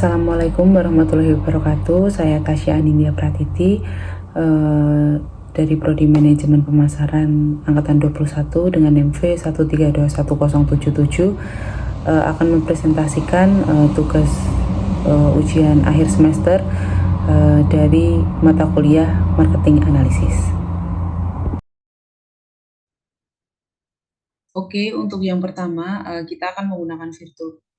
Assalamualaikum warahmatullahi wabarakatuh. Saya Tasya Anindya Pratiti dari Prodi Manajemen Pemasaran Angkatan 21 dengan NIM V1321077 akan mempresentasikan tugas ujian akhir semester dari mata kuliah Marketing Analisis. Oke, untuk yang pertama kita akan menggunakan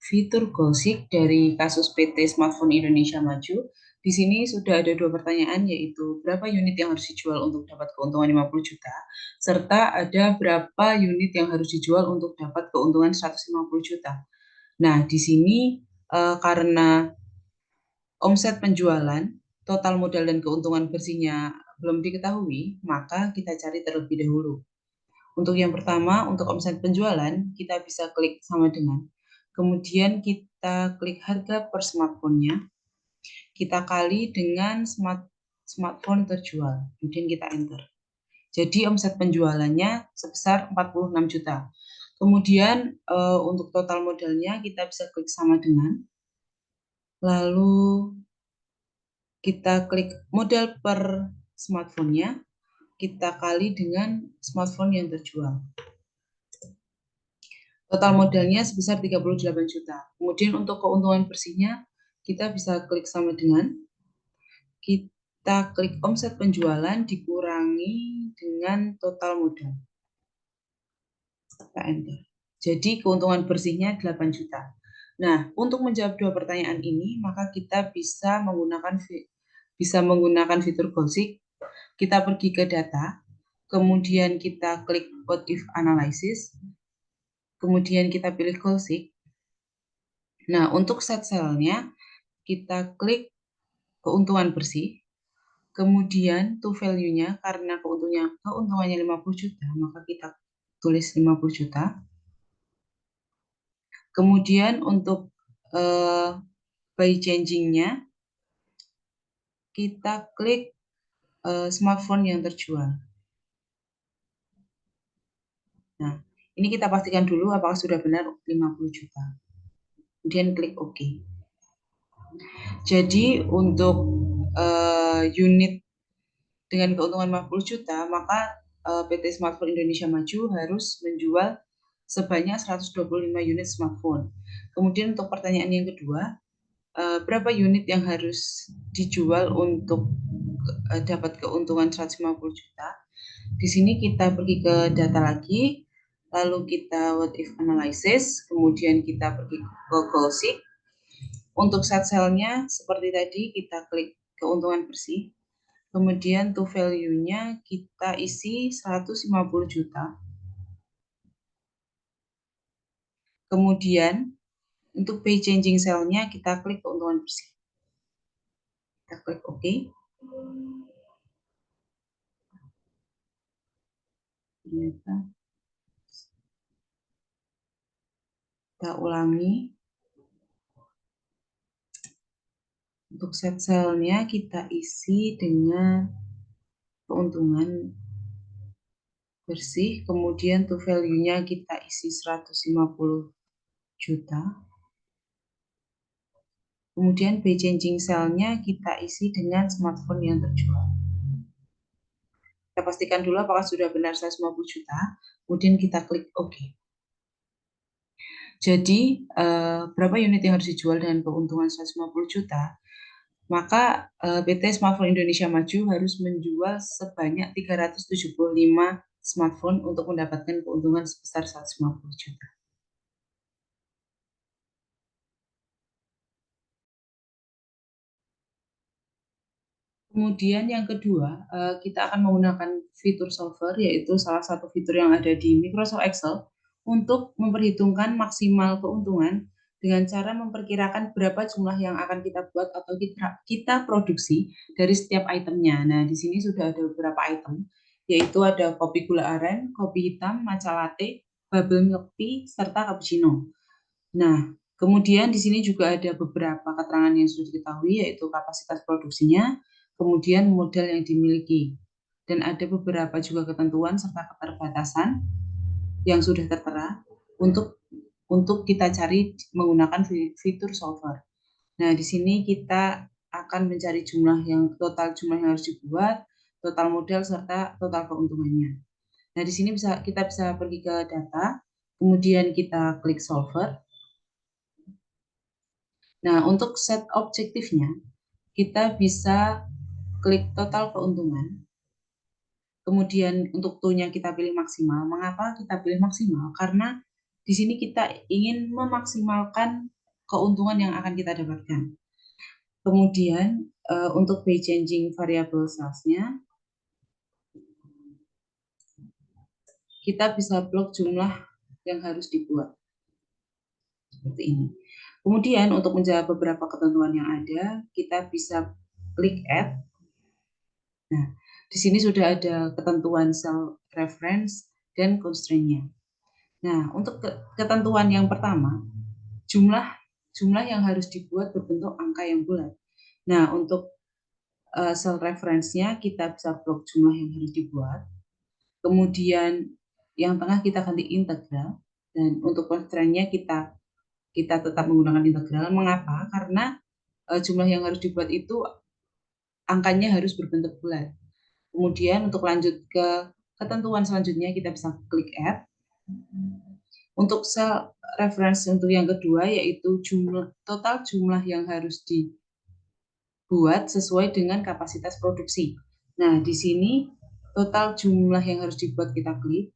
fitur Gosik dari kasus PT Smartphone Indonesia Maju. Di sini sudah ada dua pertanyaan, yaitu berapa unit yang harus dijual untuk dapat keuntungan 50 juta, serta ada berapa unit yang harus dijual untuk dapat keuntungan 150 juta. Nah, di sini karena omset penjualan, total modal dan keuntungan bersihnya belum diketahui, maka kita cari terlebih dahulu. Untuk yang pertama, untuk omset penjualan, kita bisa klik sama dengan. Kemudian kita klik harga per smartphone-nya. Kita kali dengan smartphone terjual. Kemudian kita enter. Jadi omset penjualannya sebesar 46 juta. Kemudian untuk total modalnya kita bisa klik sama dengan. Lalu kita klik modal per smartphone-nya. Kita kali dengan smartphone yang terjual. Total modalnya sebesar 38 juta. Kemudian untuk keuntungan bersihnya, kita bisa klik sama dengan, kita klik omset penjualan dikurangi dengan total modal. Kita enter. Jadi keuntungan bersihnya 8 juta. Nah, untuk menjawab dua pertanyaan ini, maka kita bisa menggunakan fitur Gosik. Kita pergi ke data, kemudian kita klik what if analysis, kemudian kita pilih Gosik. Nah, untuk set cell-nya, kita klik keuntungan bersih, kemudian to value-nya, karena keuntungannya 50 juta, maka kita tulis 50 juta. Kemudian untuk by changing-nya, kita klik smartphone yang terjual. Nah, ini kita pastikan dulu apakah sudah benar 50 juta. Kemudian klik OK. Jadi untuk unit dengan keuntungan 50 juta, maka PT Smartphone Indonesia Maju harus menjual sebanyak 125 unit smartphone. Kemudian untuk pertanyaan yang kedua, berapa unit yang harus dijual untuk dapat keuntungan 150 juta? Di sini kita pergi ke data lagi, lalu kita what if analysis, kemudian kita pergi ke Gosik. Untuk set cell-nya seperti tadi, kita klik keuntungan bersih. Kemudian to value-nya kita isi 150 juta. Kemudian untuk pay changing cell-nya kita klik keuntungan bersih. Kita klik OK. Kita ulangi. Untuk set cell-nya kita isi dengan keuntungan bersih, kemudian to value-nya kita isi 150 juta. Kemudian pay changing cell-nya kita isi dengan smartphone yang terjual. Kita pastikan dulu apakah sudah benar 150 juta, kemudian kita klik OK. Jadi, berapa unit yang harus dijual dengan keuntungan 150 juta? Maka PT Smartphone Indonesia Maju harus menjual sebanyak 375 smartphone untuk mendapatkan keuntungan sebesar 150 juta. Kemudian yang kedua, kita akan menggunakan fitur solver, yaitu salah satu fitur yang ada di Microsoft Excel untuk memperhitungkan maksimal keuntungan dengan cara memperkirakan berapa jumlah yang akan kita buat atau kita produksi dari setiap itemnya. Nah, di sini sudah ada beberapa item, yaitu ada kopi gula aren, kopi hitam, matcha latte, bubble milk tea, serta cappuccino. Nah, kemudian di sini juga ada beberapa keterangan yang sudah diketahui, yaitu kapasitas produksinya, kemudian modal yang dimiliki, dan ada beberapa juga ketentuan serta keterbatasan yang sudah tertera untuk kita cari menggunakan fitur solver. Nah, di sini kita akan mencari total jumlah yang harus dibuat, total modal serta total keuntungannya. Nah, di sini kita bisa pergi ke data, kemudian kita klik solver. Nah, untuk set objektifnya, kita bisa klik total keuntungan. Kemudian untuk toolnya kita pilih maksimal. Mengapa kita pilih maksimal? Karena di sini kita ingin memaksimalkan keuntungan yang akan kita dapatkan. Kemudian untuk pay changing variable size-nya, kita bisa blok jumlah yang harus dibuat. Seperti ini. Kemudian untuk menjawab beberapa ketentuan yang ada, kita bisa klik add. Nah, di sini sudah ada ketentuan cell reference dan constraint-nya. Nah, untuk ketentuan yang pertama, jumlah yang harus dibuat berbentuk angka yang bulat. Nah, untuk cell reference-nya kita bisa blok jumlah yang harus dibuat. Kemudian yang tengah kita ganti integral, dan untuk constraint-nya kita tetap menggunakan integral. Mengapa? Karena jumlah yang harus dibuat itu angkanya harus berbentuk bulat. Kemudian untuk lanjut ke ketentuan selanjutnya kita bisa klik add. Untuk cell reference untuk yang kedua yaitu total jumlah yang harus dibuat sesuai dengan kapasitas produksi. Nah, di sini total jumlah yang harus dibuat kita klik.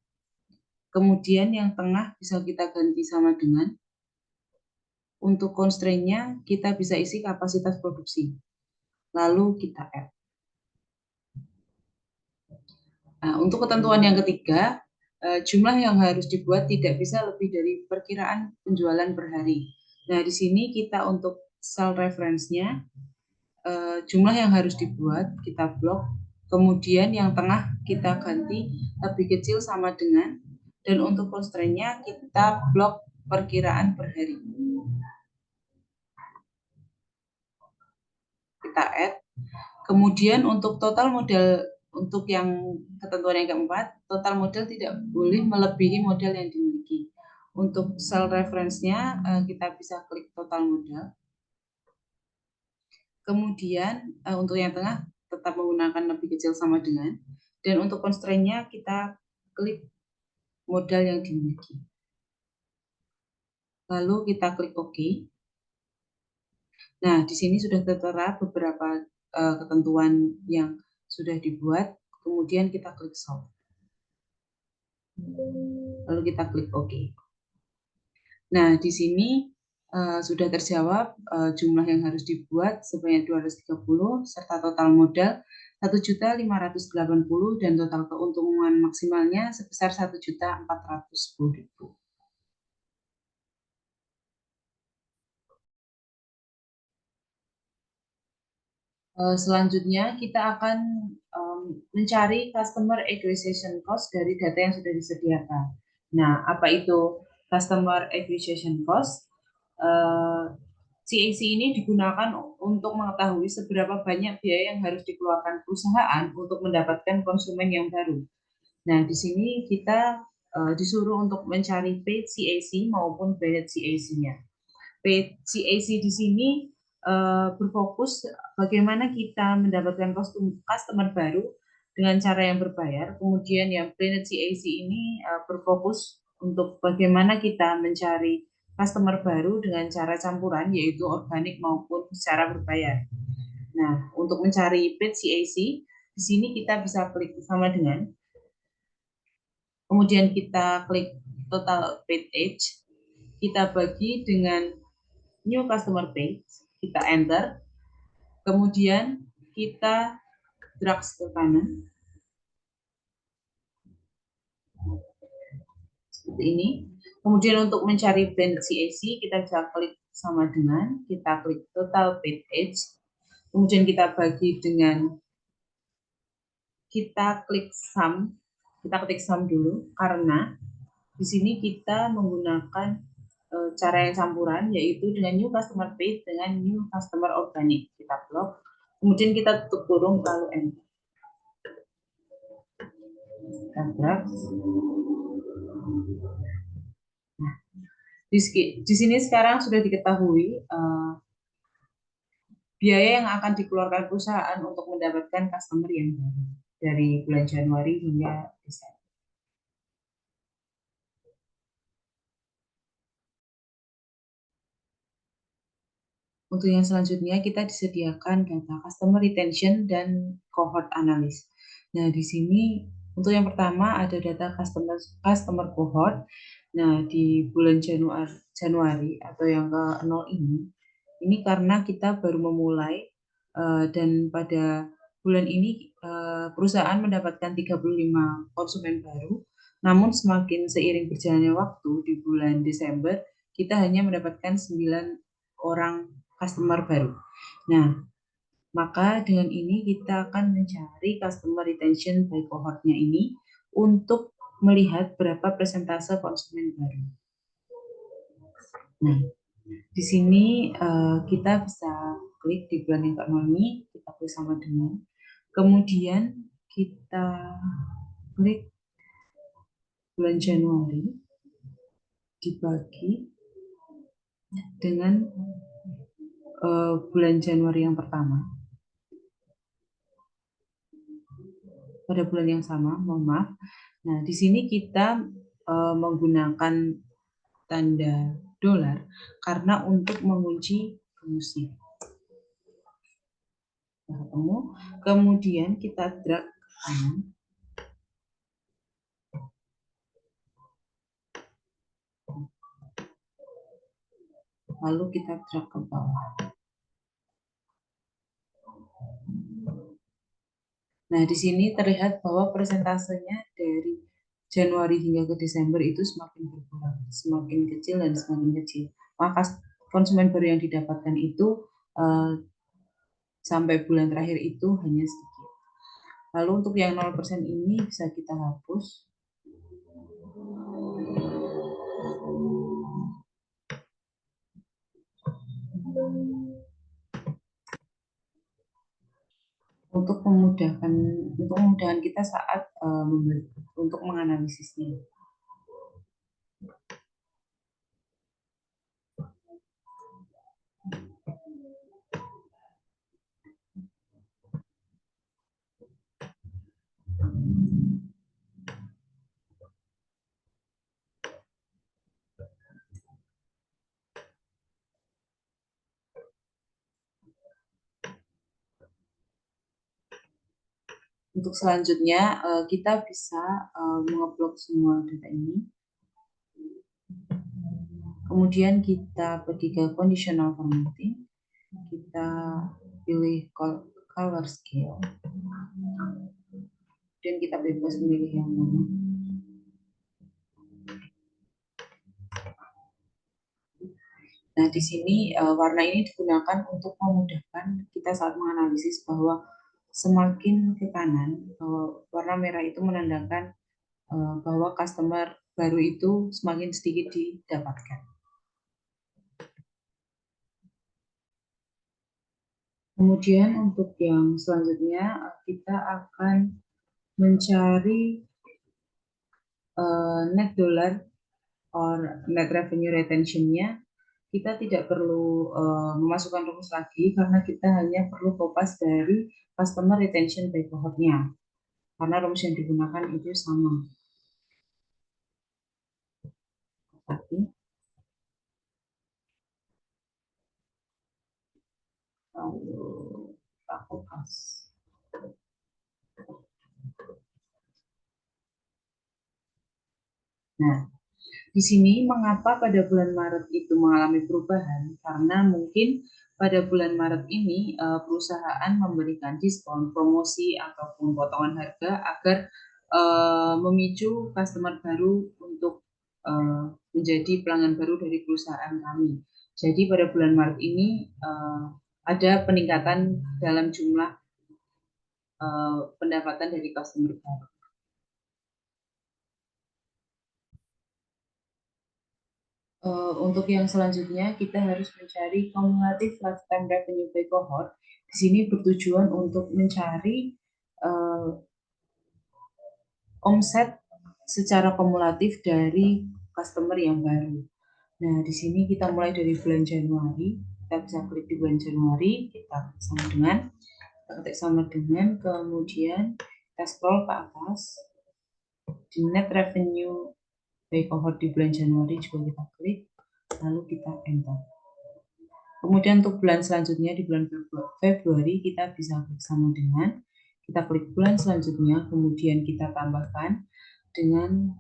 Kemudian yang tengah bisa kita ganti sama dengan, untuk constraint-nya kita bisa isi kapasitas produksi. Lalu kita add. Nah, untuk ketentuan yang ketiga, jumlah yang harus dibuat tidak bisa lebih dari perkiraan penjualan per hari. Nah, di sini kita untuk cell reference-nya, jumlah yang harus dibuat kita blok, kemudian yang tengah kita ganti lebih kecil sama dengan, dan untuk constraint-nya kita blok perkiraan per hari. Kita add. Kemudian untuk total modal, untuk yang ketentuan yang keempat, total modal tidak boleh melebihi modal yang dimiliki. Untuk cell reference-nya kita bisa klik total modal. Kemudian untuk yang tengah tetap menggunakan lebih kecil sama dengan, dan untuk constraint-nya kita klik modal yang dimiliki. Lalu kita klik OK. Nah, di sini sudah tertera beberapa ketentuan yang sudah dibuat, kemudian kita klik solve. Lalu kita klik OK. Nah, di sini sudah terjawab jumlah yang harus dibuat sebanyak 230 serta total modal 1.580.000 dan total keuntungan maksimalnya sebesar 1.410.000. Selanjutnya kita akan mencari customer acquisition cost dari data yang sudah disediakan. Nah, apa itu customer acquisition cost? CAC ini digunakan untuk mengetahui seberapa banyak biaya yang harus dikeluarkan perusahaan untuk mendapatkan konsumen yang baru. Nah, di sini kita disuruh untuk mencari paid CAC maupun branded CAC-nya. Paid CAC di sini berfokus bagaimana kita mendapatkan customer baru dengan cara yang berbayar. Kemudian yang branded CAC ini berfokus untuk bagaimana kita mencari customer baru dengan cara campuran, yaitu organik maupun secara berbayar. Nah, untuk mencari paid CAC, di sini kita bisa klik sama dengan, kemudian kita klik total paid age, kita bagi dengan new customer page, kita enter, kemudian kita drag ke kanan, seperti ini. Kemudian untuk mencari brand CAC, kita bisa klik sama dengan, kita klik total paid age, kemudian kita bagi dengan, kita klik sum, kita ketik sum dulu, karena di sini kita menggunakan cara yang campuran, yaitu dengan new customer paid dengan new customer organic. Kita blok, kemudian kita tutup kurung, lalu enter. Nah, di sini sekarang sudah diketahui biaya yang akan dikeluarkan perusahaan untuk mendapatkan customer yang baru dari bulan Januari hingga Desember. Untuk yang selanjutnya kita disediakan data customer retention dan cohort analysis. Nah, di sini untuk yang pertama ada data customer cohort. Nah, di bulan Januari atau yang ke 0 ini karena kita baru memulai dan pada bulan ini perusahaan mendapatkan 35 konsumen baru. Namun semakin seiring berjalannya waktu di bulan Desember, kita hanya mendapatkan 9 orang customer baru. Nah, maka dengan ini kita akan mencari customer retention by cohortnya ini untuk melihat berapa persentase konsumen baru. Nah, di sini kita bisa klik di bulan yang ke ini, kita klik sama dengan. Kemudian kita klik bulan Januari dibagi dengan bulan Januari yang pertama. Pada bulan yang sama, mohon maaf. Nah, di sini kita menggunakan tanda dolar karena untuk mengunci rumusnya. Nah, kemudian kita drag ke kanan. Lalu kita drag ke bawah. Nah, di sini terlihat bahwa persentasenya dari Januari hingga ke Desember itu semakin berkurang, semakin kecil dan semakin kecil. Maka konsumen baru yang didapatkan itu sampai bulan terakhir itu hanya sedikit. Lalu untuk yang 0% ini bisa kita hapus. Untuk memudahkan kita saat untuk menganalisisnya. Untuk selanjutnya kita bisa mengupload semua data ini. Kemudian kita pergi ke conditional formatting. Kita pilih color scale. Dan kita bebas memilih yang mana. Nah, di sini warna ini digunakan untuk memudahkan kita saat menganalisis bahwa semakin ke kanan, warna merah itu menandakan bahwa customer baru itu semakin sedikit didapatkan. Kemudian untuk yang selanjutnya kita akan mencari net dollar or net revenue retention-nya. Kita tidak perlu memasukkan rumus lagi karena kita hanya perlu kopas dari customer retention by cohort-nya. Karena rumus yang digunakan itu sama. Tapi lalu kita kopas. Nah, di sini mengapa pada bulan Maret itu mengalami perubahan? Karena mungkin pada bulan Maret ini perusahaan memberikan diskon, promosi ataupun potongan harga agar memicu customer baru untuk menjadi pelanggan baru dari perusahaan kami. Jadi pada bulan Maret ini ada peningkatan dalam jumlah pendapatan dari customer baru. Untuk yang selanjutnya kita harus mencari cumulative lifetime revenue by cohort. Di sini bertujuan untuk mencari omset secara kumulatif dari customer yang baru. Nah, di sini kita mulai dari bulan Januari. kita bisa klik di bulan Januari, kita ketik sama dengan, kemudian kita scroll ke atas, di net revenue by cohort di bulan Januari juga kita klik, lalu kita enter. Kemudian untuk bulan selanjutnya di bulan Februari kita bisa klik sama dengan, kita klik bulan selanjutnya, kemudian kita tambahkan dengan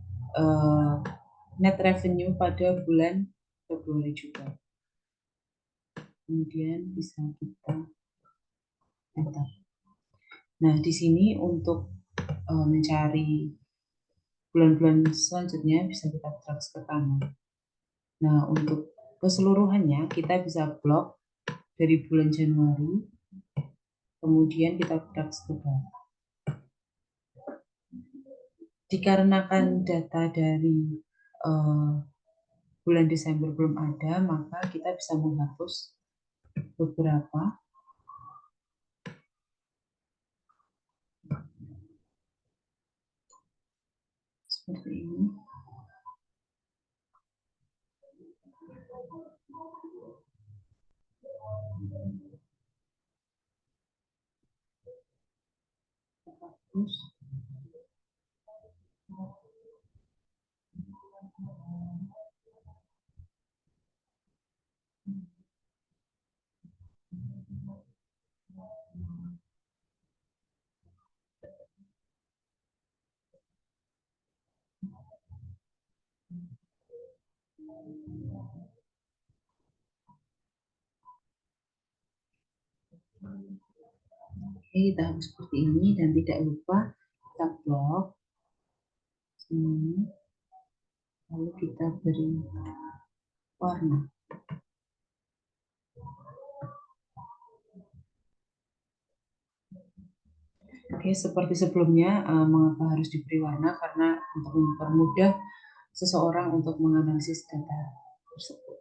net revenue pada bulan Februari juga. Kemudian bisa kita enter. Nah, di sini untuk mencari bulan-bulan selanjutnya bisa kita drag ke kanan. Nah, untuk keseluruhannya kita bisa blok dari bulan Januari, kemudian kita drag ke bawah. Dikarenakan data dari bulan Desember belum ada, maka kita bisa menghapus beberapa seperti ini. Hapus. Oke, kita hapus seperti ini dan tidak lupa kita blok ini, lalu kita beri warna. Oke, seperti sebelumnya, mengapa harus diberi warna? Karena untuk mempermudah seseorang untuk menganalisis data tersebut.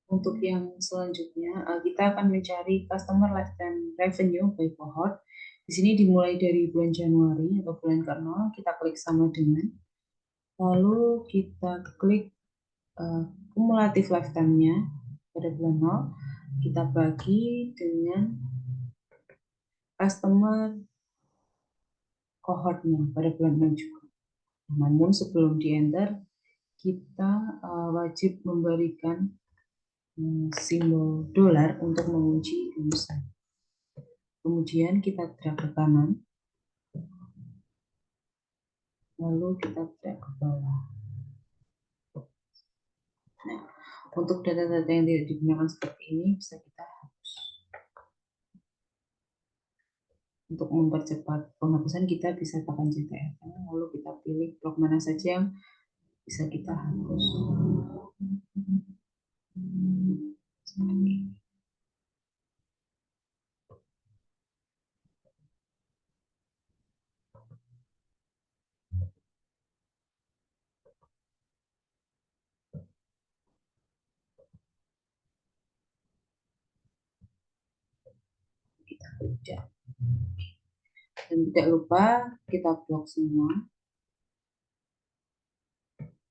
Untuk yang selanjutnya, kita akan mencari customer lifetime revenue by cohort. Di sini dimulai dari bulan Januari atau bulan ke-0, kita klik sama dengan, lalu kita klik kumulatif lifetime-nya pada bulan 0, kita bagi dengan customer cohort-nya pada bulan 6 juga. Namun sebelum di-enter, kita wajib memberikan simbol dolar untuk mengunci rumusan. Kemudian kita drag ke kanan, lalu kita drag ke bawah. Nah, untuk data-data yang tidak digunakan seperti ini bisa kita hapus. Untuk mempercepat penghapusan kita bisa tekan CTRL, lalu kita pilih blok mana saja yang bisa kita hapus. Seperti ini. Kita kerja. Dan tidak lupa kita blok semua.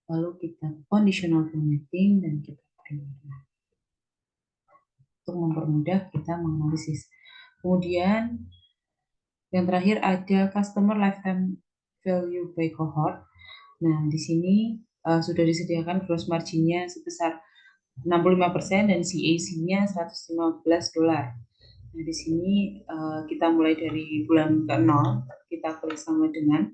Lalu kita conditional formatting dan kita print. Untuk mempermudah kita menganalisis. Kemudian yang terakhir ada customer lifetime value by cohort. Nah, di sini sudah disediakan gross margin-nya sebesar 65% dan CAC-nya $115. Nah, di sini kita mulai dari bulan ke-0, kita klik sama dengan,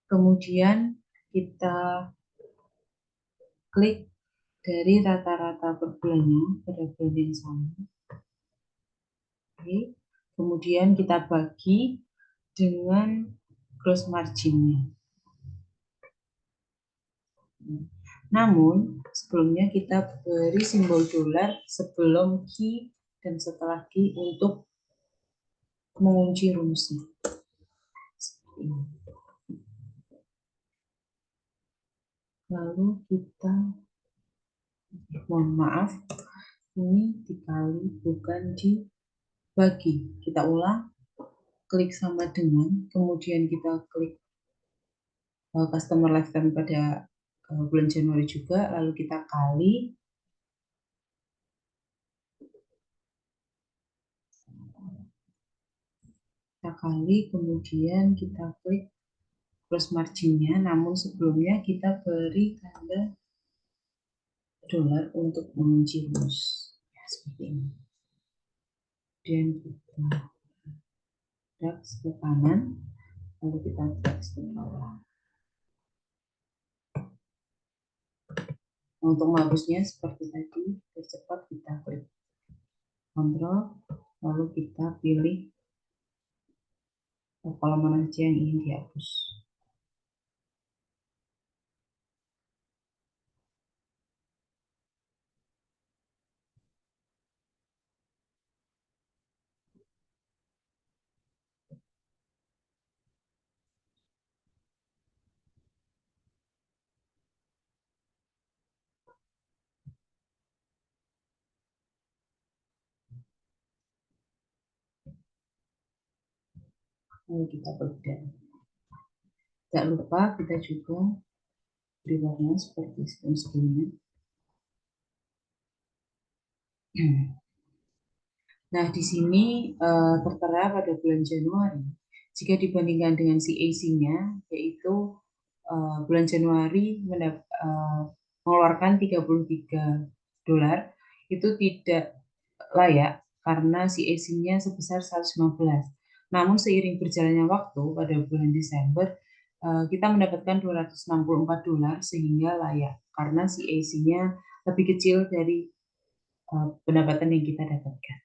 kemudian kita klik dari rata-rata per bulannya pada bulan yang sama. Oke. Kemudian kita bagi dengan gross margin-nya. Namun, sebelumnya kita beri simbol dolar sebelum key dan setelah key untuk mengunci rumusnya. Lalu kita, mohon maaf, ini dikali bukan dibagi. Kita ulang, klik sama dengan, kemudian kita klik customer lifetime pada bulan Januari juga, lalu kita kali kemudian kita klik gross marginnya, namun sebelumnya kita beri tanda dolar untuk mengunci rumus, ya, seperti ini. Kemudian kita drag ke kanan, lalu kita drag ke bawah. Untuk menghapusnya seperti tadi, percepat kita klik kontrol, lalu kita pilih kolom mana saja yang ingin dihapus. Lalu kita bedah. Tidak lupa kita juga beri warna seperti sebelumnya. Nah, di sini tertera pada bulan Januari, jika dibandingkan dengan CAC-nya, yaitu bulan Januari mengeluarkan 33 dolar, itu tidak layak karena CAC-nya sebesar 115. Namun seiring berjalannya waktu pada bulan Desember, kita mendapatkan 264 dolar sehingga layak karena CAC-nya lebih kecil dari pendapatan yang kita dapatkan.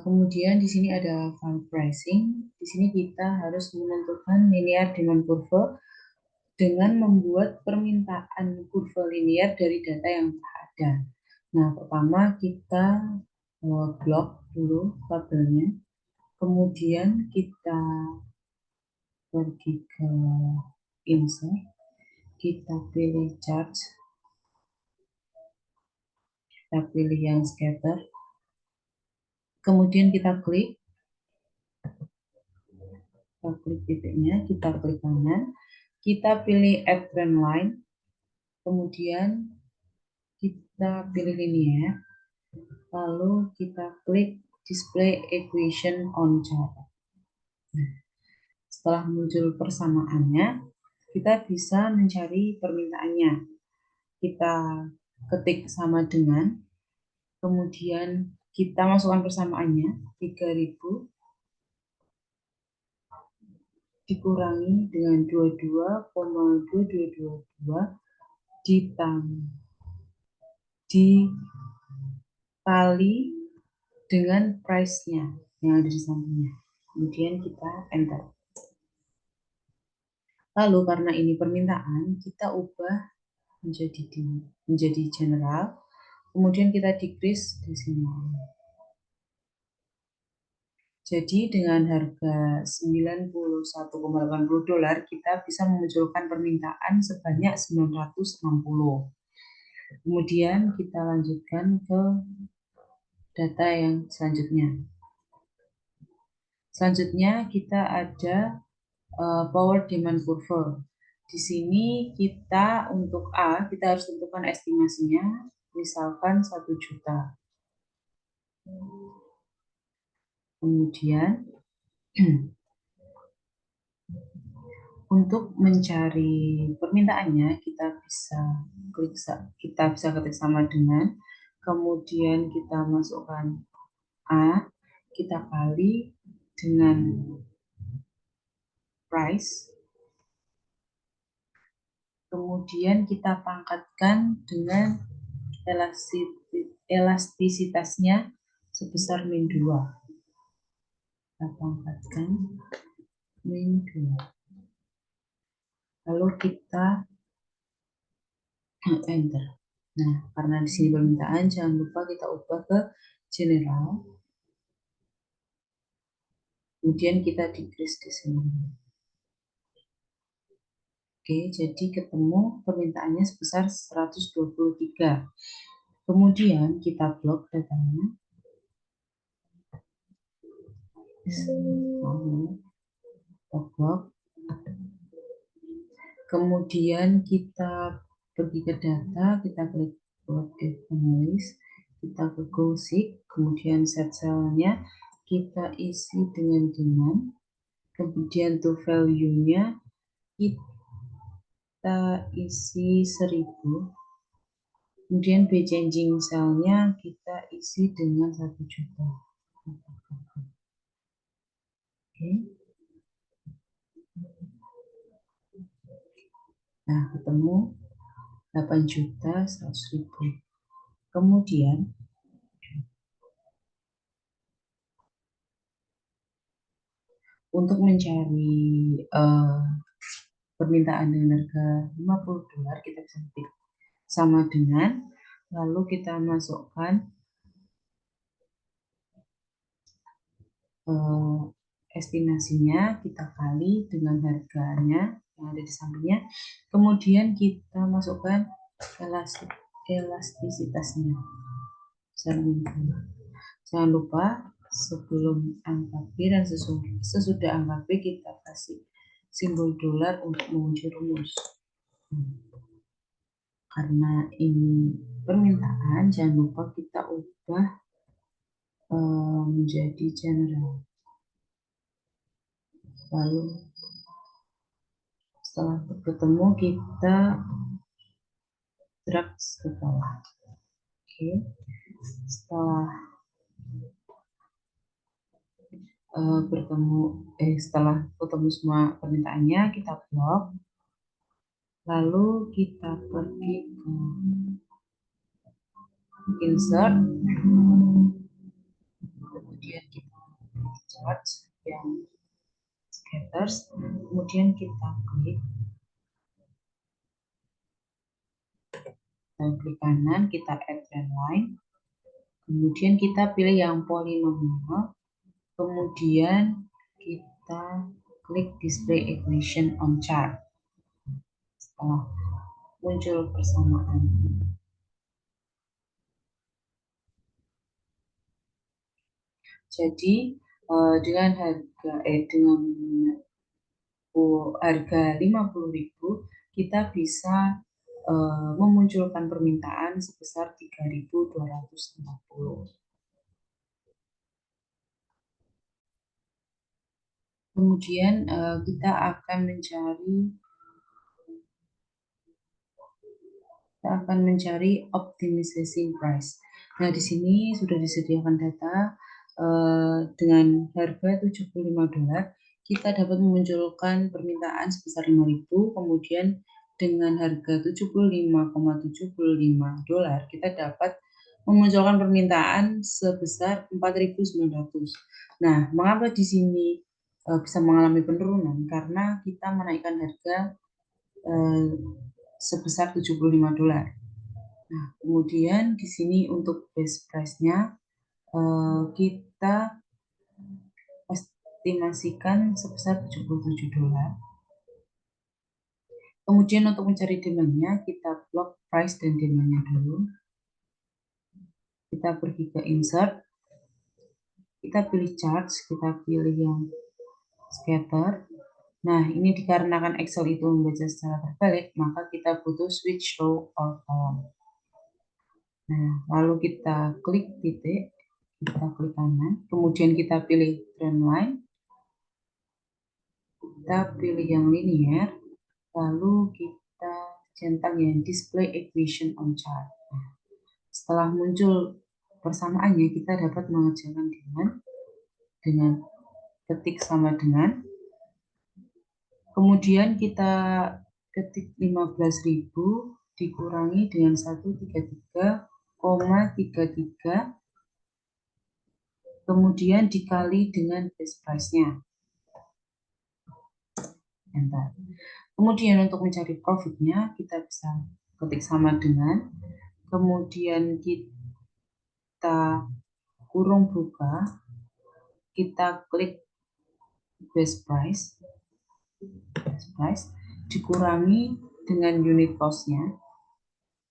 Kemudian di sini ada file pricing. Di sini kita harus menentukan linear demand curve dengan membuat permintaan kurva linear dari data yang telah ada. Nah, pertama kita blok dulu tabelnya. Kemudian kita pergi ke insert, kita pilih chart, kita pilih yang scatter. Kemudian kita klik titiknya, kita klik kanan, kita pilih add trend line, kemudian kita pilih linear, lalu kita klik display equation on chart. Nah, setelah muncul persamaannya, kita bisa mencari permintaannya. Kita ketik sama dengan, kemudian kita masukkan persamaannya 3000 dikurangi dengan 22,2222 dikali dengan price-nya yang ada di sampingnya. Kemudian kita enter. Lalu karena ini permintaan, kita ubah menjadi general. Kemudian kita decrease desimal. Jadi dengan harga 91,80 dolar kita bisa memunculkan permintaan sebanyak 960. Kemudian kita lanjutkan ke data yang selanjutnya. Selanjutnya kita ada power demand curve. Di sini kita untuk A, kita harus tentukan estimasinya, misalkan 1 juta. Kemudian untuk mencari permintaannya kita bisa ketik sama dengan, kemudian kita masukkan A, kita kali dengan price, kemudian kita pangkatkan dengan elastisitasnya sebesar min 2. Kita pangkatkan min 2. Lalu kita enter. Nah, karena di sini permintaan, jangan lupa kita ubah ke general. Kemudian kita decrease di sini. Oke, jadi ketemu permintaannya sebesar 123. Kemudian kita blok datanya. Kita blok. Kemudian kita pergi ke data, kita klik buat analysis, kita ke GoSeek, kemudian set cell-nya kita isi dengan demand, kemudian to value-nya kita isi 1000, kemudian B changing cell-nya kita isi dengan 1 juta. Oke. Nah, ketemu 8.100.000. Kemudian untuk mencari permintaan dengan harga $50, kita bisa ketik sama dengan, lalu kita masukkan estimasinya, kita kali dengan harganya yang ada di sampingnya, kemudian kita masukkan elastisitasnya. Jangan lupa sebelum angka B dan sesudah angka B kita kasih simbol dolar untuk mengunci rumus. Karena ini permintaan, jangan lupa kita ubah menjadi general. Lalu setelah ketemu kita drag ke bawah. Oke. Setelah setelah ketemu semua permintaannya, kita blok. Lalu kita pergi ke insert, kemudian kita chart yang scatters, kemudian kita klik kanan, kita add trend line, kemudian kita pilih yang polinomial, kemudian kita klik display equation on chart. Setelah muncul persamaan, jadi dengan harga 50.000 kita bisa memunculkan permintaan sebesar 3.250. Kemudian kita akan mencari optimization price. Nah, di sini sudah disediakan data dengan harga $75, kita dapat memunculkan permintaan sebesar 5.000, kemudian dengan harga $75,75, kita dapat memunculkan permintaan sebesar 4.900. Nah, mengapa di sini bisa mengalami penurunan? Karena kita menaikkan harga sebesar $75. Nah, kemudian di sini untuk base price-nya kita estimasikan sebesar $77. Kemudian untuk mencari demand-nya, kita blok price dan demand-nya dulu. Kita pergi ke insert, kita pilih charts, kita pilih yang scatter. Nah, ini dikarenakan Excel itu membaca secara terbalik, maka kita butuh switch row or column. Nah, lalu kita klik titik, kita klik kanan, kemudian kita pilih trend line, kita pilih yang linear, lalu kita centang yang display equation on chart. Nah, setelah muncul persamaannya, kita dapat mengerjakan dengan ketik sama dengan, kemudian kita ketik 15.000 dikurangi dengan 133,33, kemudian dikali dengan base price-nya. Enter. Kemudian untuk mencari profitnya, kita bisa ketik sama dengan, kemudian kita kurung buka, kita klik base price, dikurangi dengan unit cost-nya,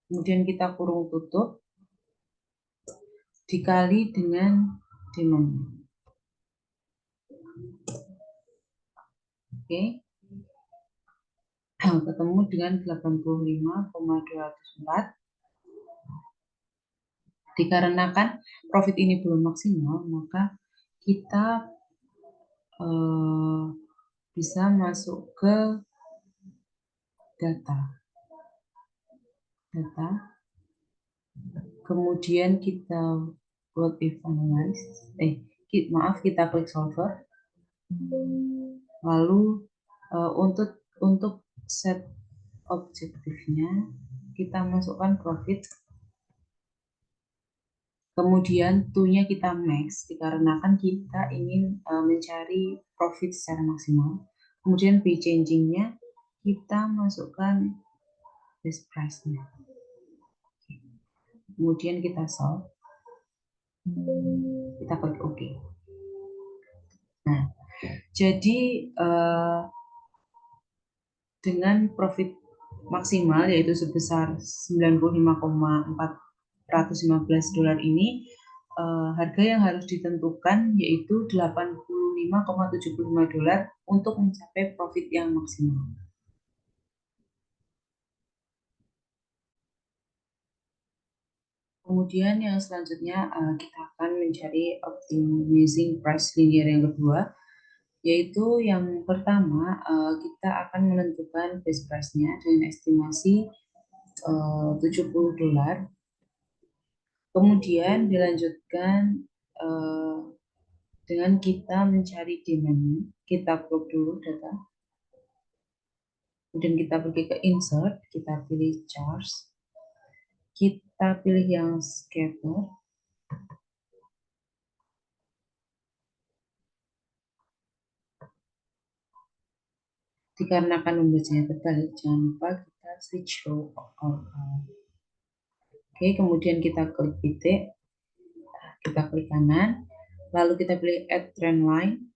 kemudian kita kurung tutup, dikali dengan demand. Oke, ketemu dengan 85,204. Dikarenakan profit ini belum maksimal, maka kita bisa masuk ke data, kemudian kita what if analyze, kita klik solver, lalu untuk set objektifnya kita masukkan profit, kemudian to-nya kita max dikarenakan kita ingin mencari profit secara maksimal, kemudian p changing-nya kita masukkan best price-nya, kemudian kita solve, kita klik OK. Nah, jadi dengan profit maksimal yaitu sebesar 95,415 dolar ini, harga yang harus ditentukan yaitu 85,75 dolar untuk mencapai profit yang maksimal. Kemudian yang selanjutnya kita akan mencari optimizing price linear yang kedua, yaitu yang pertama kita akan menentukan base price-nya dengan estimasi 70 dolar. Kemudian dilanjutkan dengan kita mencari demand-nya. Kita plot dulu data. Kemudian kita pergi ke insert, kita pilih charts. Kita pilih yang scatter. Dikarenakan membacanya terbalik, jangan lupa kita switch row or Oke, kemudian kita klik titik, kita klik kanan, lalu kita pilih add trend line,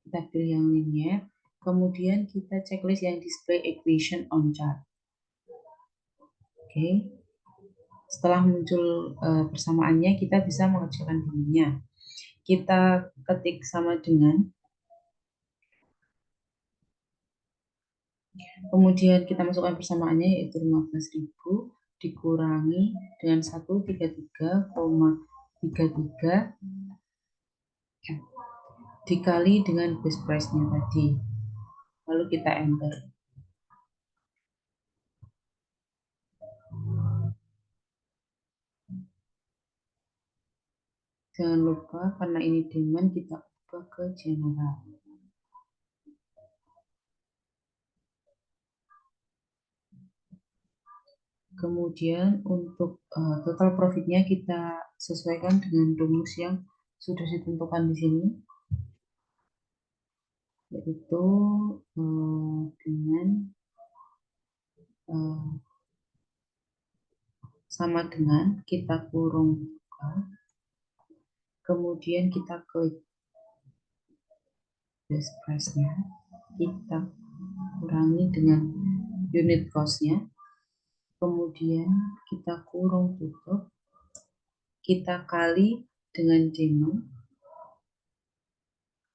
kita pilih yang linear, kemudian kita checklist yang display equation on chart. Oke, setelah muncul persamaannya, kita bisa mengecilkan volume-nya. Kita ketik sama dengan, kemudian kita masukkan persamaannya yaitu 15.000 dikurangi dengan 133,33 dikali dengan base price-nya tadi. Lalu kita enter. Jangan lupa karena ini demand kita ubah ke general. Kemudian untuk total profitnya kita sesuaikan dengan rumus yang sudah ditentukan di sini, yaitu dengan sama dengan kita kurung buka, kemudian kita klik base price-nya, kita kurangi dengan unit cost-nya, kemudian kita kurung tutup, kita kali dengan demand,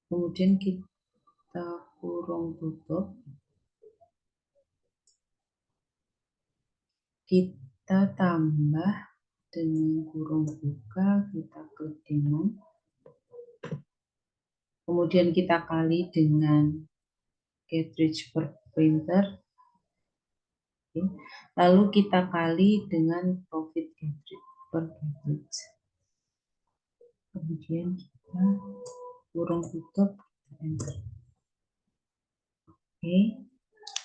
kemudian kita kurung tutup, kita tambah dengan kurung buka, kita klik demand, kemudian kita kali dengan cartridge per printer, lalu kita kali dengan profit cartridge per cartridge, kemudian kita kurung tutup, enter. Oke,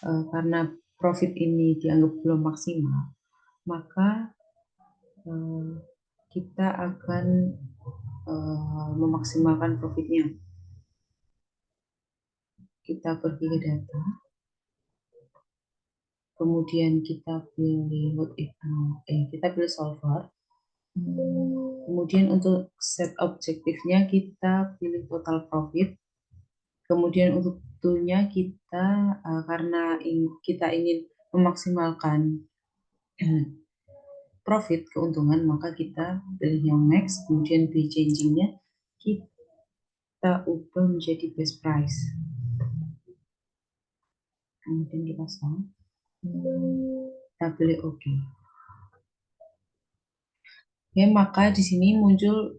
karena profit ini dianggap belum maksimal, maka kita akan memaksimalkan profitnya. Kita pergi ke data, kemudian kita pilih what if, kita pilih solver, kemudian untuk set objektifnya kita pilih total profit, kemudian untuk to-nya kita karena kita ingin memaksimalkan profit, keuntungan, maka kita pilih yang max, kemudian B changing-nya kita ubah menjadi best price. Kemudian kita sum, kita pilih OK. Ya, maka di sini muncul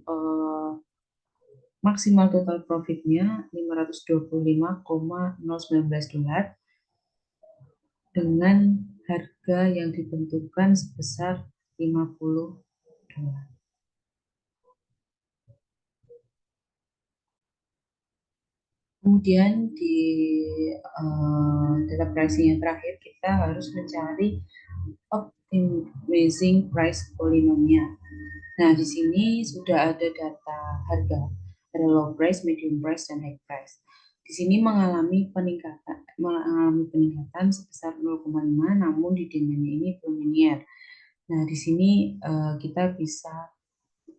maksimal total profitnya 525,019 dolar dengan harga yang ditentukan sebesar 50 dolar. Kemudian di data pricing yang terakhir kita harus mencari optimizing price polynomial. Nah, di sini sudah ada data harga, ada low price, medium price, dan high price. Di sini mengalami peningkatan sebesar 0,5, namun di demandnya ini belum linear. Nah, di sini kita bisa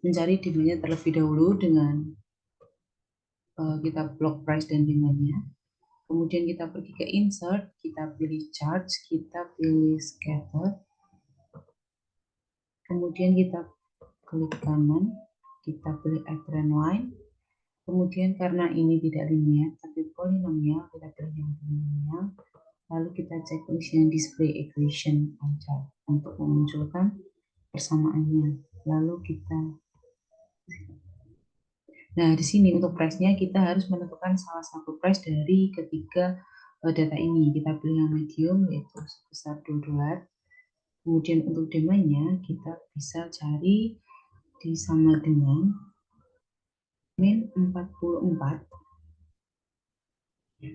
mencari demandnya terlebih dahulu dengan kita block price dan demandnya. Kemudian kita pergi ke insert, kita pilih charts, kita pilih scatter. Kemudian kita klik kanan, kita pilih add trend line. Kemudian karena ini tidak linear tapi polinomial, kita pilih yang polinomial. Lalu kita cek yang display equation aja untuk memunculkan persamaannya. Lalu kita Nah, di sini untuk price-nya kita harus menentukan salah satu price dari ketiga data ini. Kita pilih yang medium yaitu sebesar 2 dolar. Kemudian untuk demand-nya kita bisa cari di sama dengan min 44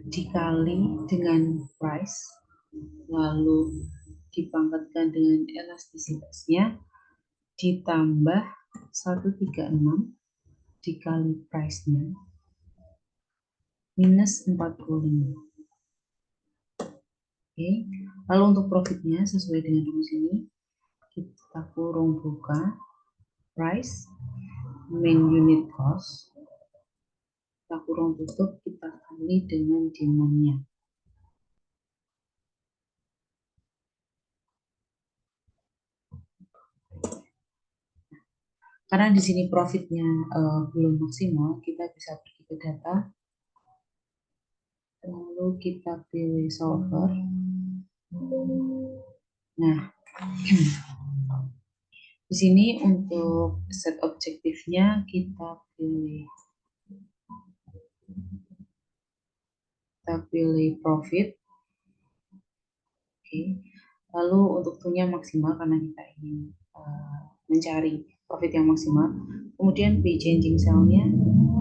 dikali dengan price, lalu dipangkatkan dengan elastisitasnya, ditambah 136 dikali price-nya, minus 45. Oke, lalu untuk profitnya sesuai dengan rumus ini, kita kurung buka price, main unit cost, kita kurung tutup, kita kali dengan demand-nya. Karena di sini profitnya belum maksimal, kita bisa pergi ke data, lalu kita pilih solver. Nah, di sini untuk set objektifnya kita pilih profit. Oke. Lalu untuk toolnya maksimal karena kita ingin mencari profit yang maksimal. Kemudian B changing cell-nya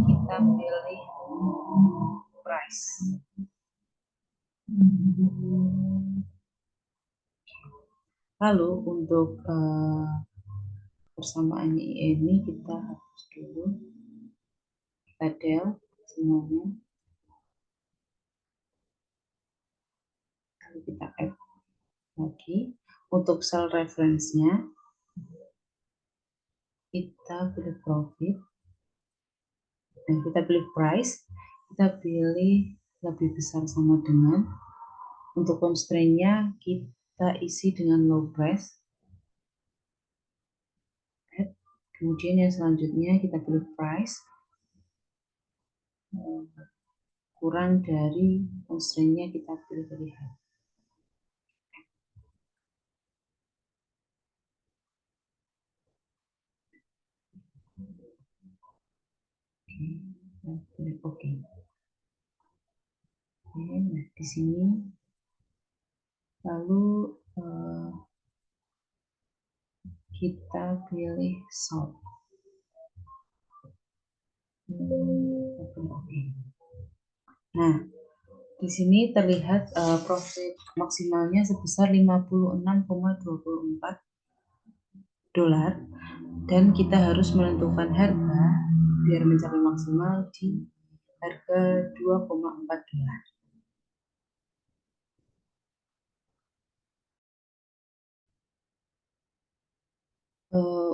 kita pilih price. Lalu untuk persamaannya ini kita hapus dulu, kita del semuanya, lalu kita add lagi. Untuk cell reference-nya kita pilih profit dan kita pilih price, kita pilih lebih besar sama dengan. Untuk constraint-nya kita isi dengan low price. Kemudian yang selanjutnya kita pilih price, kurang dari constraint-nya kita pilih high. Oke. Nah, di sini lalu kita pilih salt. Oke. Nah, di sini terlihat profit maksimalnya sebesar 56,24 dolar dan kita harus menentukan harga biar mencapai maksimal di harga 2,4 dolar.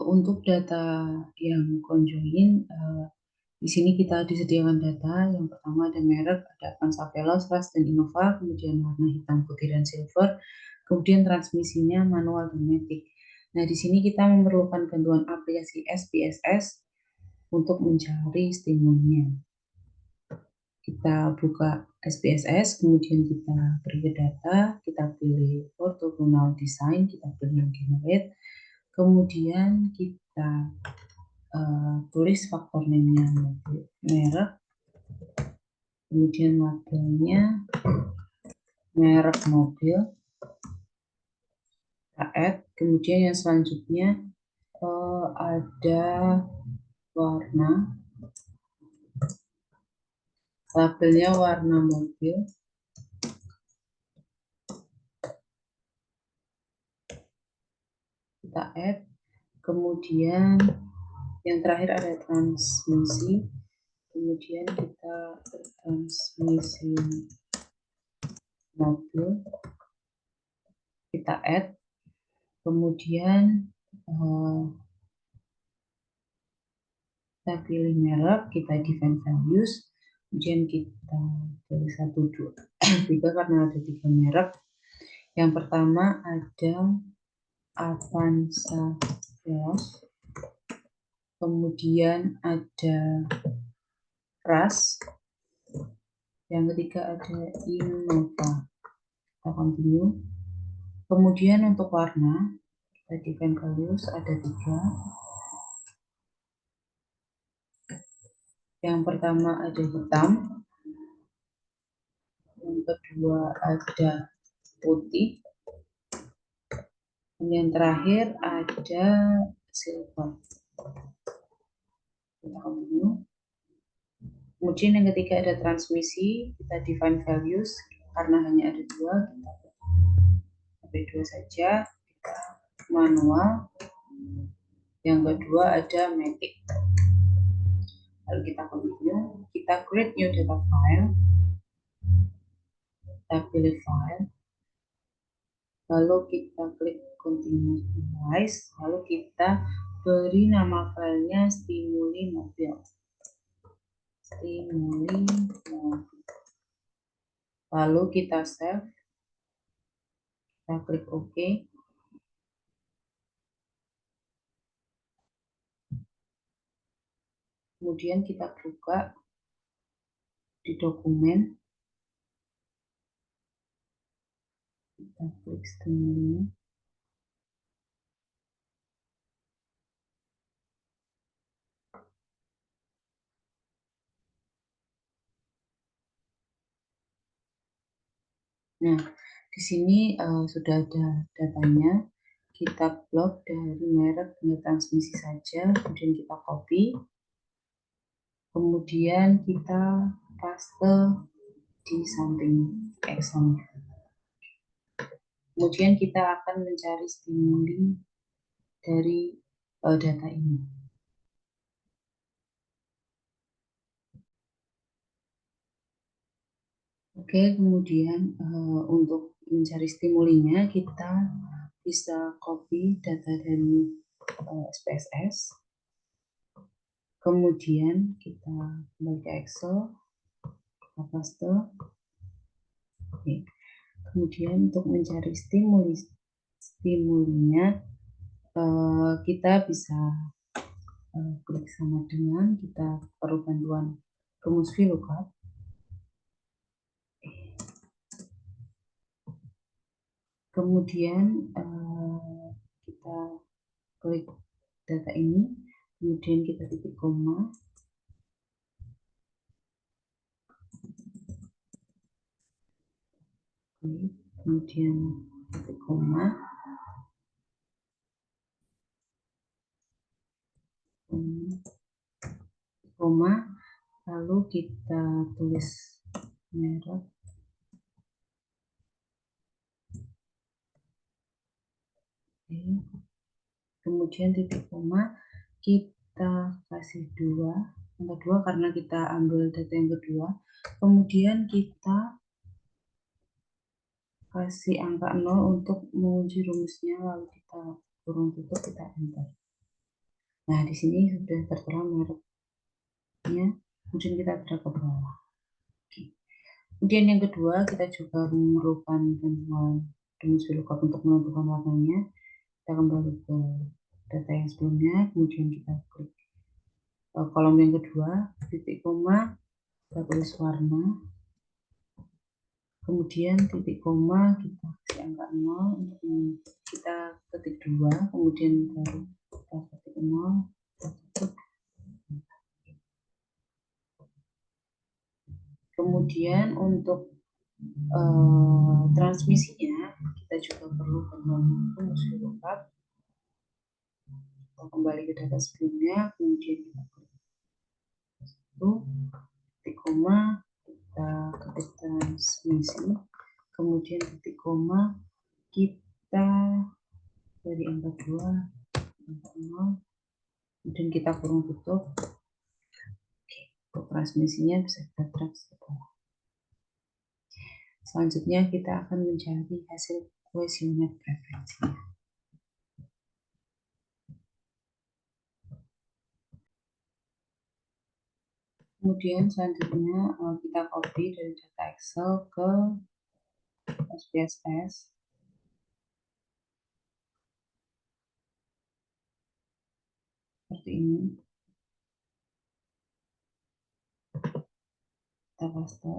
Untuk data yang conjoin, di sini kita disediakan data. Yang pertama ada merek, ada Avanza Veloz, Ras, dan Innova, kemudian warna hitam, putih, dan silver, kemudian transmisinya manual dan matic. Nah, di sini kita memerlukan bantuan aplikasi SPSS untuk mencari stimulnya. Kita buka SPSS, kemudian kita beri ke data, kita pilih orthogonal design, kita pilih yang generate, kemudian kita tulis faktor name-nya merek, kemudian labelnya merek mobil, kita add, kemudian yang selanjutnya ada warna, labelnya warna mobil, kita add, kemudian yang terakhir ada transmisi, kemudian kita transmisi mobil, kita add, kemudian kita pilih merek, kita define values, kemudian kita pilih 1, 2, 3 karena ada 3 merek. Yang pertama ada Avanza Veloz, kemudian ada Ras, yang ketiga ada Innova. Kita continue. Kemudian untuk warna, kita define values ada 3. Yang pertama ada hitam, yang kedua ada putih, dan yang terakhir ada silver. Kita continue. Kemudian yang ketiga ada transmisi, kita define values, karena hanya ada 2, kita sampai 2 saja, kita manual. Yang kedua ada matic. Lalu kita continue, kita create new data file, kita pilih file, lalu kita klik continue device, lalu kita beri nama filenya stimuli mobil. Lalu kita save, kita klik OK. Kemudian kita buka di dokumen, kita klik stimulinya. Nah, di sini sudah ada datanya. Kita blok dari merek dengan transmisi saja, kemudian kita copy, kemudian kita paste di samping Excel. Kemudian kita akan mencari stimuli dari data ini. Oke, kemudian untuk mencari stimulinya kita bisa copy data dari SPSS. Kemudian kita kembali ke Excel, kita paste. Oke. Kemudian untuk mencari stimulinya kita bisa klik sama dengan kita perlu bantuan rumus VLOOKUP. Kemudian kita klik data ini, kemudian kita titik koma, kemudian titik koma, lalu kita tulis merek, kemudian titik koma, kita kasih 2, yang kedua karena kita ambil data yang kedua, kemudian kita kasih angka 0 untuk mengunci rumusnya, lalu kita kurung tutup, kita enter. Nah, di sini sudah tertera mereknya, kemudian kita drag ke bawah. Oke. Kemudian yang kedua, kita juga memerlukan bantuan rumus VLOOKUP untuk menentukan warnanya. Kita kembali ke data yang sebelumnya, kemudian kita klik kolom yang kedua, titik koma, kita tulis warna, kemudian titik koma kita kasih angka 0, untuk kita ketik 2, kemudian baru kita ketik 0, kemudian untuk transmisinya kita juga perlu membangun lookup. Kita kembali ke data sebelumnya, kemudian kita klik itu titik koma, kita ketik transmisi, kemudian titik koma, kita dari angka 2, angka 0, kemudian kita kurung tutup. Untuk transmisinya bisa kita drag ke bawah. Selanjutnya kita akan mencari hasil kuesioner preferensinya. Kemudian selanjutnya kita copy dari data Excel ke SPSS. Seperti ini. Kita paste.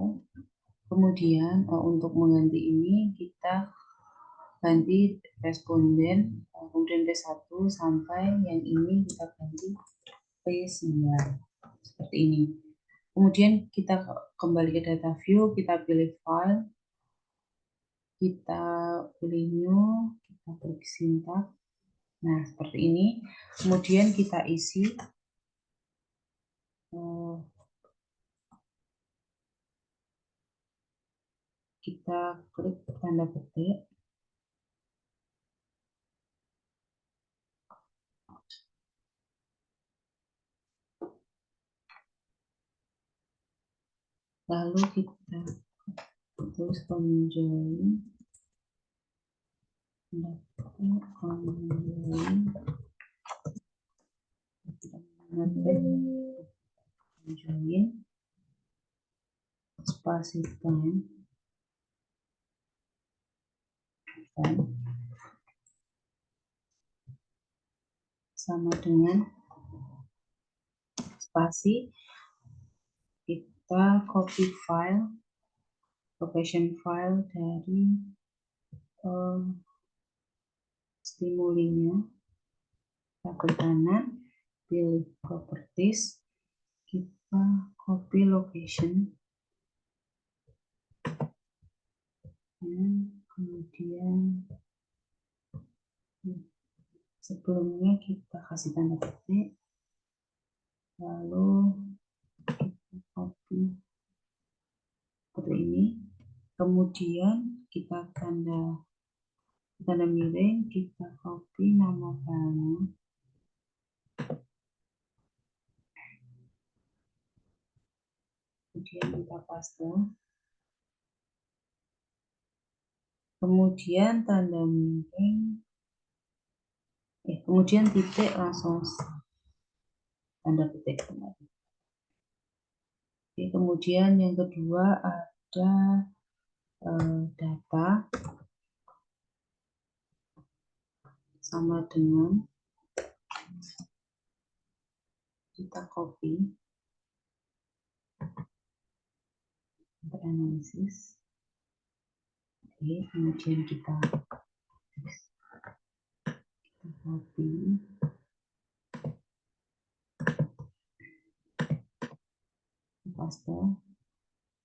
Kemudian untuk mengganti ini kita ganti responden, kemudian P1 sampai yang ini kita ganti P9. Seperti ini. Kemudian kita kembali ke data view, kita pilih file, kita pilih new, kita klik syntax. Nah, seperti ini. Kemudian kita isi kita klik tanda petik. Lalu kita tulis conjoin, conjoin, spasi time, sama dengan spasi, kita copy file, location file dari stimulinya, kita klik kanan, pilih properties, kita copy location, kemudian sebelumnya kita kasih tanda petik, lalu kita copy seperti ini, kemudian kita tanda miring, kita copy nama filenya, kemudian kita paste, kemudian tanda miring, kemudian titik langsung tanda petik kembali. Kemudian yang kedua ada data sama dengan kita copy untuk analisis. Kemudian kita copy, paste,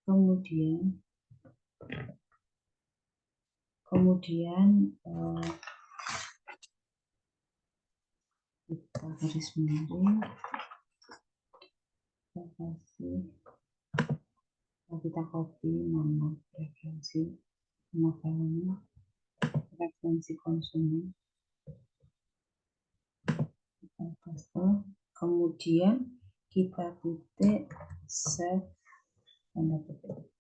kemudian kita garis miring, kita copy nama referensi, nama filenya, referensi konsumen, kita paste, kemudian kita titik save tanda petik.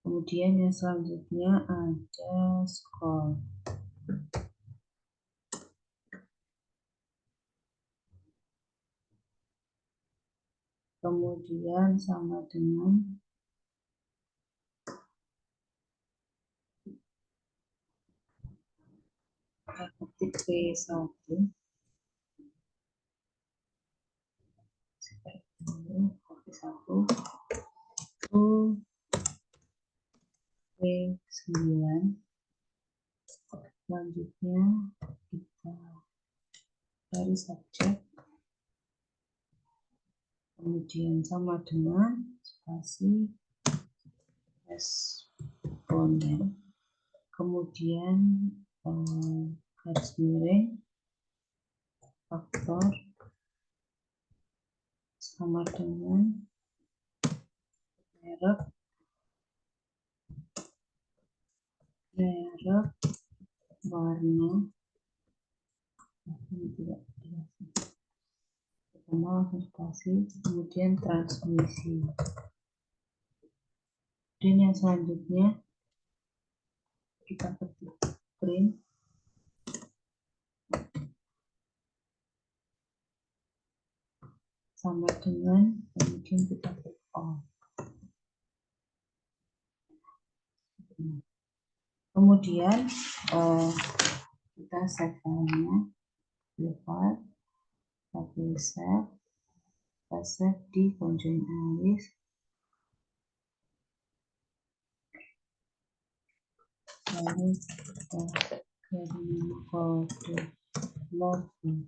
Kemudian yang selanjutnya ada scroll. Kemudian sama dengan ketik P1 P1 itu P9. Selanjutnya kita dari subjek, kemudian sama dengan spasi responden, kemudian garis miring faktor sama dengan merek warna spasi, kemudian transmisi. Dan yang selanjutnya kita ketik print sama dengan, kemudian kita klik on. Kemudian kita save filenya, file, kita save di conjoin analysis, lalu kita kirim kode login.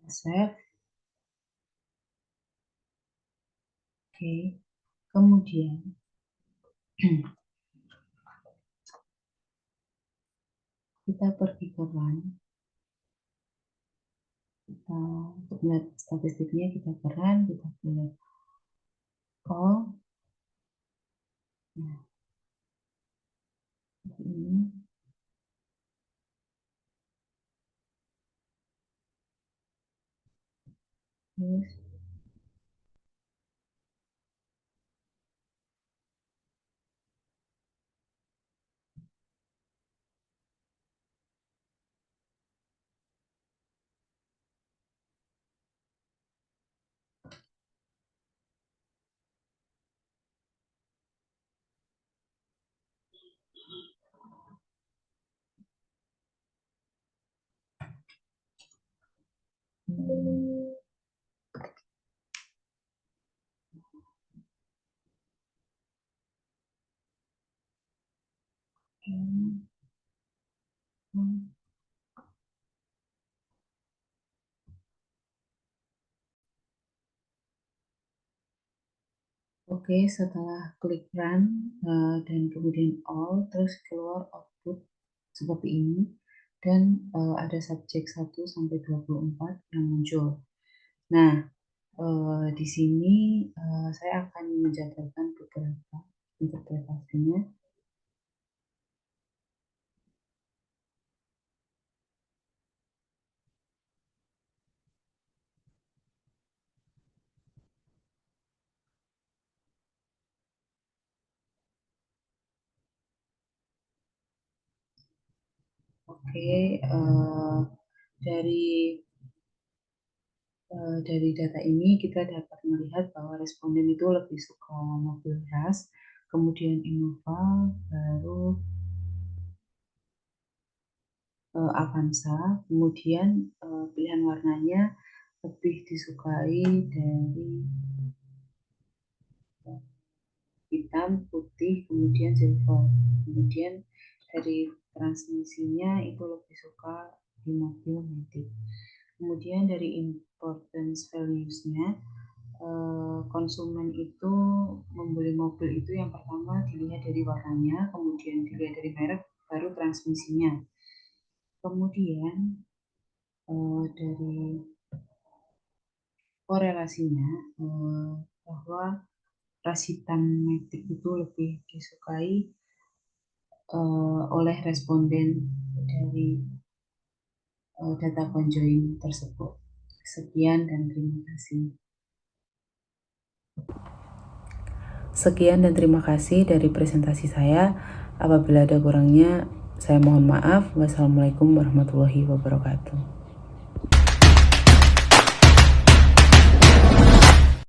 Save. Oke. Kemudian kita pergi ke run. Kita untuk melihat statistiknya, kita ke run, kita pilih all. Nah, ini. Terus oke, setelah klik run dan kemudian all, terus keluar output seperti ini, dan ada subjek 1 sampai 24 yang muncul. Nah, di sini saya akan menjabarkan beberapa interpretasinya. Oke, dari data ini kita dapat melihat bahwa responden itu lebih suka mobil ras, kemudian Innova, baru Avanza, kemudian pilihan warnanya lebih disukai dari hitam, putih, kemudian silver. Kemudian dari transmisinya itu lebih suka di mobil Matic. Kemudian dari importance values-nya, konsumen itu membeli mobil itu yang pertama dilihat dari warnanya, kemudian dilihat dari merek, baru transmisinya. Kemudian dari korelasinya bahwa ras hitam Matic itu lebih disukai oleh responden dari data conjoin tersebut. Sekian dan terima kasih. Sekian dan terima kasih dari presentasi saya. Apabila ada kurangnya, saya mohon maaf. Wassalamualaikum warahmatullahi wabarakatuh.